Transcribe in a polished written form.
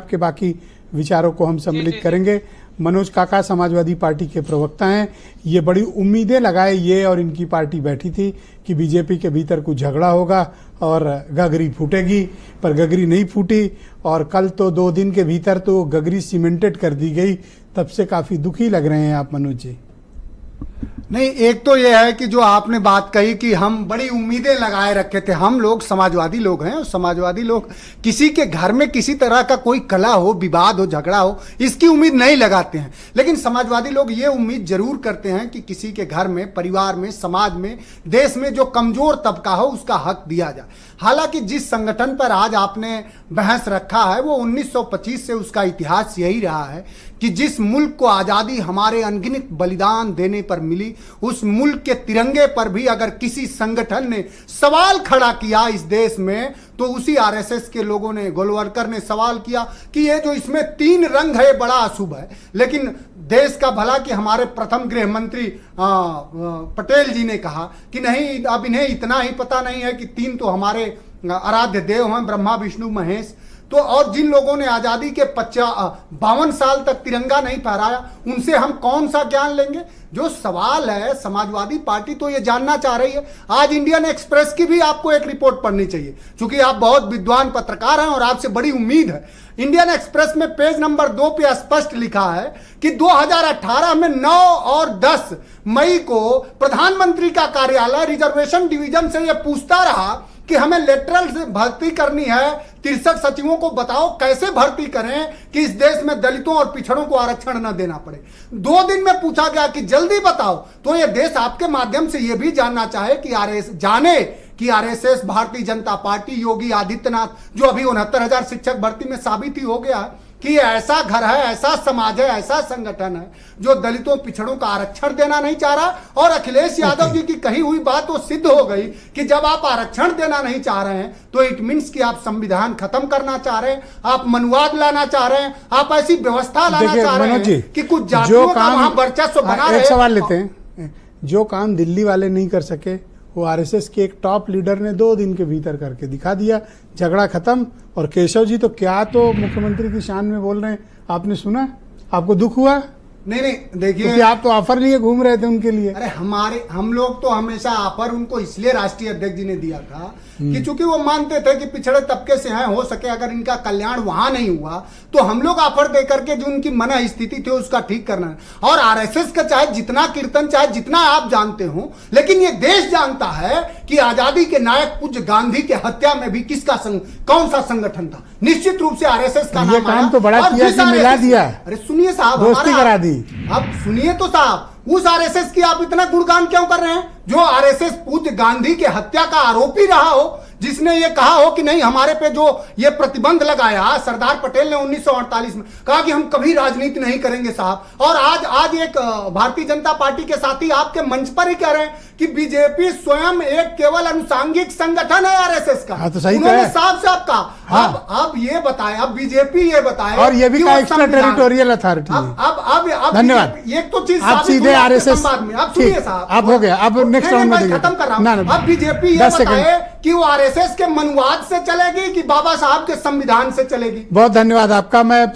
आपके बाकी विचारों को हम सम्मिलित करेंगे। मनोज काका समाजवादी पार्टी के प्रवक्ता हैं। ये बड़ी उम्मीदें लगाए ये और इनकी पार्टी बैठी थी कि बीजेपी के भीतर कुछ झगड़ा होगा और गगरी फूटेगी, पर गगरी नहीं फूटी और कल तो 2 दिन के भीतर तो गगरी सीमेंटेड कर दी गई। तब से काफी दुखी लग रहे हैं आप मनोज जी। नहीं, एक तो यह है कि जो आपने बात कही कि हम बड़ी उम्मीदें लगाए रखे थे। हम लोग समाजवादी लोग हैं और समाजवादी लोग किसी के घर में किसी तरह का कोई कलह हो, विवाद हो, झगड़ा हो, इसकी उम्मीद नहीं लगाते हैं। लेकिन समाजवादी लोग ये उम्मीद जरूर करते हैं कि किसी के घर में, परिवार में, समाज में, देश में जो कमजोर तबका हो उसका हक दिया जाए। हालांकि जिस संगठन पर आज आपने बहस रखा है वो 1925 से उसका इतिहास यही रहा है कि जिस मुल्क को आज़ादी हमारे अनगिनत बलिदान देने पर मिली, उस मुल्क के तिरंगे पर भी अगर किसी संगठन ने सवाल खड़ा किया इस देश में, तो उसी आरएसएस के लोगों ने, गोलवलकर ने सवाल किया कि ये जो इसमें 3 रंग है बड़ा अशुभ है। लेकिन देश का भला कि हमारे प्रथम गृह मंत्री पटेल जी ने कहा कि नहीं, अब इन्हें इतना ही पता नहीं है कि 3 तो हमारे आराध्य देव हैं, ब्रह्मा विष्णु महेश। तो और जिन लोगों ने आजादी के 52 साल तक तिरंगा नहीं फहराया, उनसे हम कौन सा ज्ञान लेंगे? जो सवाल है, समाजवादी पार्टी तो ये जानना चाह रही है। आज इंडियन एक्सप्रेस की भी आपको एक रिपोर्ट पढ़नी चाहिए, क्योंकि आप बहुत विद्वान पत्रकार हैं और आपसे बड़ी उम्मीद है। इंडियन एक्सप्रेस में पेज नंबर 2 पे स्पष्ट लिखा है कि 2018 में 9 और 10 मई को प्रधानमंत्री का कार्यालय रिजर्वेशन डिवीजन से यह पूछता रहा कि हमें लेटरल से भर्ती करनी है, 63 सचिवों को बताओ कैसे भर्ती करें कि इस देश में दलितों और पिछड़ों को आरक्षण न देना पड़े। 2 दिन में पूछा गया कि जल्दी बताओ। तो ये देश आपके माध्यम से ये भी जानना चाहे कि आरएसएस, भारतीय जनता पार्टी, योगी आदित्यनाथ, जो अभी 69,000 शिक्षक भर्ती में साबित ही हो गया है कि ऐसा घर है, ऐसा समाज है, ऐसा संगठन है जो दलितों पिछड़ों का आरक्षण देना नहीं चाह रहा। और अखिलेश यादव जी की कही हुई बात तो सिद्ध हो गई कि जब आप आरक्षण देना नहीं चाह रहे हैं तो इट मीन्स कि आप संविधान खत्म करना चाह रहे हैं, आप मनुवाद लाना चाह रहे हैं, आप ऐसी व्यवस्था लाना चाह रहे हैं कि कुछ जातियों का वहां वर्चस्व बना रहे। एक सवाल लेते हैं, जो काम दिल्ली वाले नहीं कर सके वो आरएसएस के एक टॉप लीडर ने 2 दिन के भीतर करके दिखा दिया, झगड़ा खत्म। और केशव जी तो क्या तो मुख्यमंत्री की शान में बोल रहे हैं, आपने सुना? आपको दुख हुआ? नहीं, देखिए, तो आप तो ऑफर लिए घूम रहे थे उनके लिए। अरे हम लोग तो हमेशा ऑफर उनको इसलिए राष्ट्रीय अध्यक्ष जी ने दिया था कि चूंकि वो मानते थे कि पिछड़े तबके से हैं, हो सके अगर इनका कल्याण वहां नहीं हुआ तो हम लोग ऑफर दे करके जो उनकी मन स्थिति थी उसका ठीक करना है। और आरएसएस का चाहे जितना कीर्तन, चाहे जितना आप जानते हो, लेकिन ये देश जानता है कि आजादी के नायक पूज्य गांधी के हत्या में भी कौन सा संगठन था। निश्चित रूप से आरएसएस का नाम काम तो बड़ा किया कि मिला दिया। अरे सुनिए साहब, दोस्ती करा दी। अब सुनिए तो साहब, उस आरएसएस की आप इतना गुणगान क्यों कर रहे हैं जो आरएसएस पूज्य गांधी के हत्या का आरोपी रहा हो, जिसने ये कहा हो कि नहीं, हमारे पे जो ये प्रतिबंध लगाया सरदार पटेल ने 1948 में, कहा कि हम कभी राजनीति नहीं करेंगे साहब। और आज एक भारतीय जनता पार्टी के साथी आपके मंच पर ही कह रहे हैं कि बीजेपी स्वयं एक केवल अनुसांगिक संगठन है आरएसएस का। हाँ, तो सही उन्होंने साफ साफ कहा। हाँ। अब ये बताए, अब बीजेपी ये बताए, और ये भी एक्स्ट्रा टेरिटोरियल अथॉरिटी। अब धन्यवाद। एक तो चीज आप सीधे आरएसएस बाद में, अब सुनिए साहब, अब हो गया, अब नेक्स्ट राउंड में खत्म कर रहा हूं। अब बीजेपी ये बताए कि वो आरएसएस के मनुवाद से चलेगी कि बाबा साहब के संविधान से चलेगी। बहुत धन्यवाद आपका। मैं